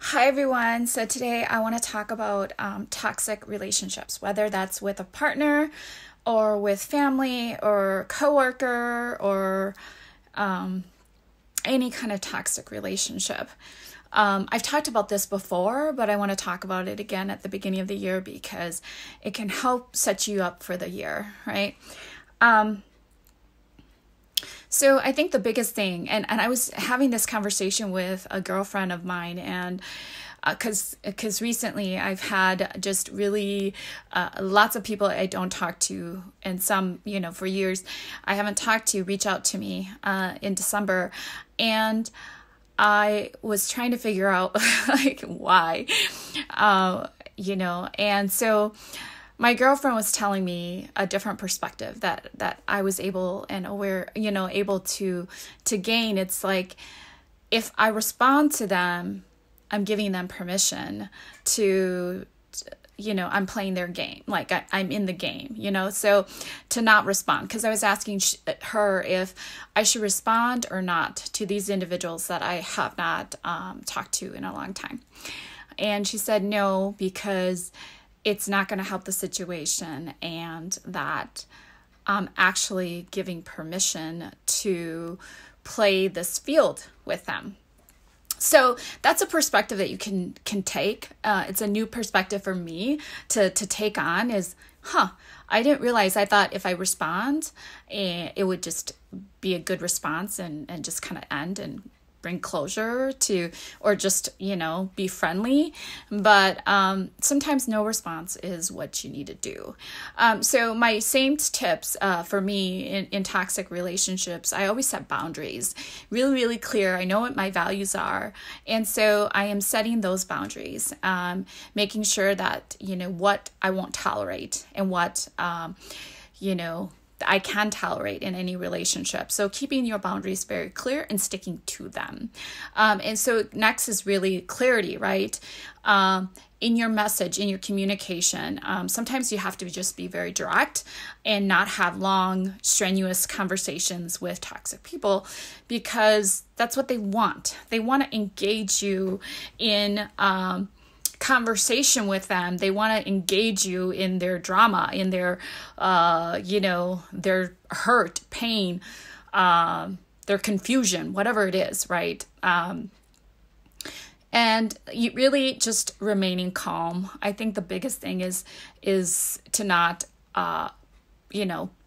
Hi everyone. So today I want to talk about toxic relationships, whether that's with a partner or with family or coworker or any kind of toxic relationship. I've talked about this before, but I want to talk about it again at the beginning of the year because it can help set you up for the year, right? So I think the biggest thing, and I was having this conversation with a girlfriend of mine, and because recently I've had just really lots of people I don't talk to, and some, for years I haven't talked to, reach out to me in December, and I was trying to figure out like why, and so my girlfriend was telling me a different perspective that I was able and aware, able to gain. It's like, if I respond to them, I'm giving them permission to, I'm playing their game. Like I'm in the game, so to not respond. Because I was asking her if I should respond or not to these individuals that I have not talked to in a long time. And she said no, because it's not going to help the situation, and that I'm actually giving permission to play this field with them. So that's a perspective that you can take. It's a new perspective for me to take on is, I didn't realize. I thought if I respond, it would just be a good response and just kind of end and bring closure to, or just, be friendly. But sometimes no response is what you need to do. So my same tips for me in toxic relationships, I always set boundaries, really, really clear. I know what my values are. And so I am setting those boundaries, making sure that, what I won't tolerate and what, I can tolerate in any relationship. So keeping your boundaries very clear and sticking to them. And so next is really clarity, right? In your message, in your communication. Sometimes you have to just be very direct and not have long, strenuous conversations with toxic people, because that's what they want. They want to engage you in conversation with them. They want to engage you in their drama, in their, their hurt, pain, their confusion, whatever it is, right? And you really just remaining calm. I think the biggest thing is to not,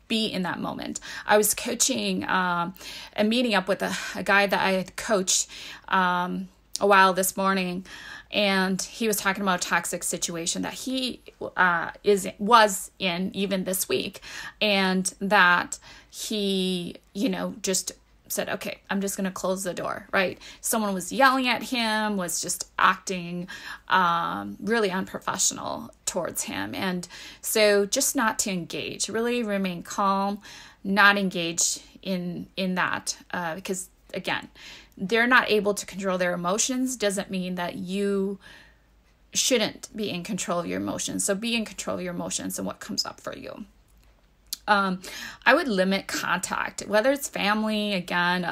be in that moment. I was coaching and meeting up with a guy that I had coached a while this morning. And he was talking about a toxic situation that he was in even this week, and that he, just said, okay, I'm just going to close the door, right? Someone was yelling at him, was just acting really unprofessional towards him. And so just not to engage, really remain calm, not engage in that, because again, they're not able to control their emotions doesn't mean that you shouldn't be in control of your emotions. So be in control of your emotions and what comes up for you. I would limit contact, whether it's family, again,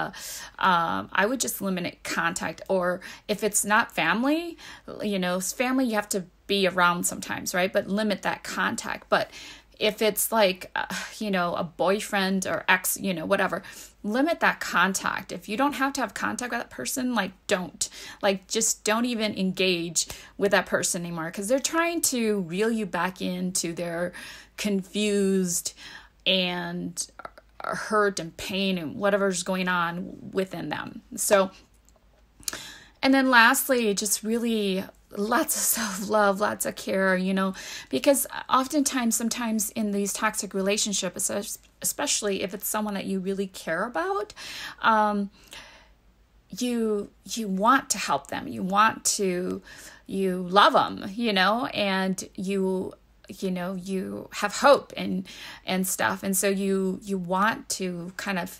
I would just limit contact. Or if it's not family, family you have to be around sometimes, right? But limit that contact. But if it's like, a boyfriend or ex, whatever, limit that contact. If you don't have to have contact with that person, just don't even engage with that person anymore, because they're trying to reel you back into their confused and hurt and pain and whatever's going on within them. So, and then lastly, just really lots of self-love, lots of care, because oftentimes, sometimes in these toxic relationships, especially if it's someone that you really care about, you want to help them, you love them, and you have hope and stuff. And so you want to kind of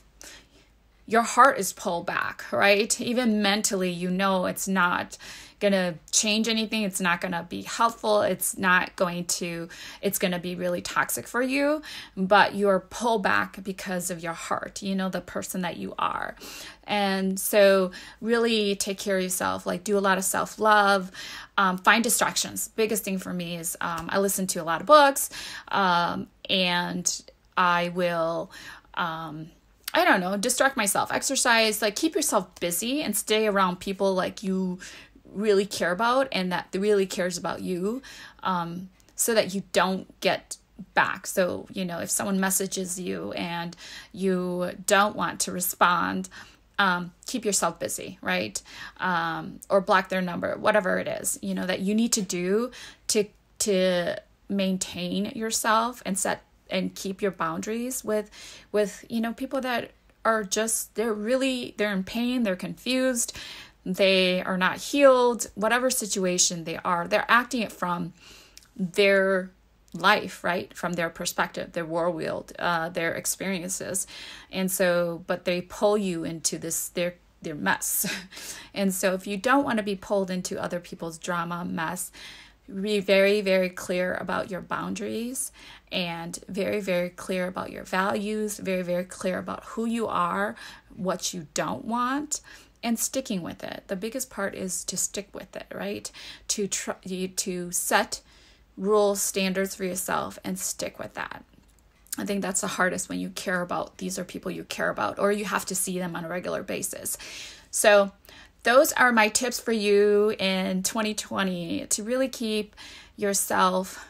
your heart is pulled back, right? Even mentally, you know, it's not going to change anything. It's not going to be helpful. It's going to be really toxic for you, but you're pulled back because of your heart, you know, the person that you are. And so really take care of yourself, like do a lot of self-love, find distractions. Biggest thing for me is I listen to a lot of books, and I will, I don't know, distract myself, exercise, like keep yourself busy and stay around people like you really care about and that really cares about you, so that you don't get back. So, you know, if someone messages you and you don't want to respond, keep yourself busy, right? Or block their number, whatever it is, you know, that you need to do to maintain yourself and set and keep your boundaries with, you know, people that are just, they're in pain, they're confused, they are not healed, whatever situation they are, they're acting it from their life, right? From their perspective, their world, their experiences. And so, but they pull you into this, their mess. And so if you don't want to be pulled into other people's drama, mess, be very, very clear about your boundaries and very, very clear about your values, very, very clear about who you are, what you don't want, and sticking with it. The biggest part is to stick with it, right? To set rules, standards for yourself and stick with that. I think that's the hardest when you care about, these are people you care about, or you have to see them on a regular basis. So those are my tips for you in 2020 to really keep yourself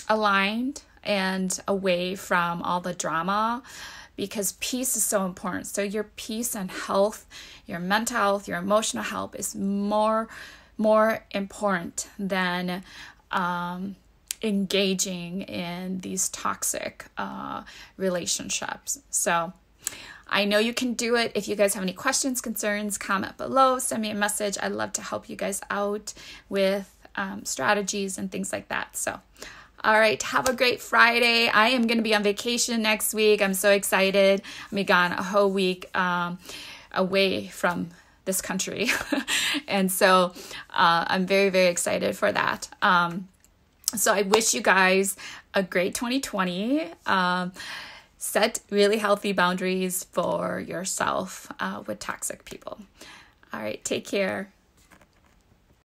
aligned and away from all the drama, because peace is so important. So your peace and health, your mental health, your emotional health is more important than engaging in these toxic relationships. So I know you can do it. If you guys have any questions, concerns, comment below, send me a message. I'd love to help you guys out with strategies and things like that. So, all right, have a great Friday. I am going to be on vacation next week. I'm so excited. I'm be gone a whole week away from this country. And so I'm very, very excited for that. So I wish you guys a great 2020. Set really healthy boundaries for yourself with toxic people. All right, take care.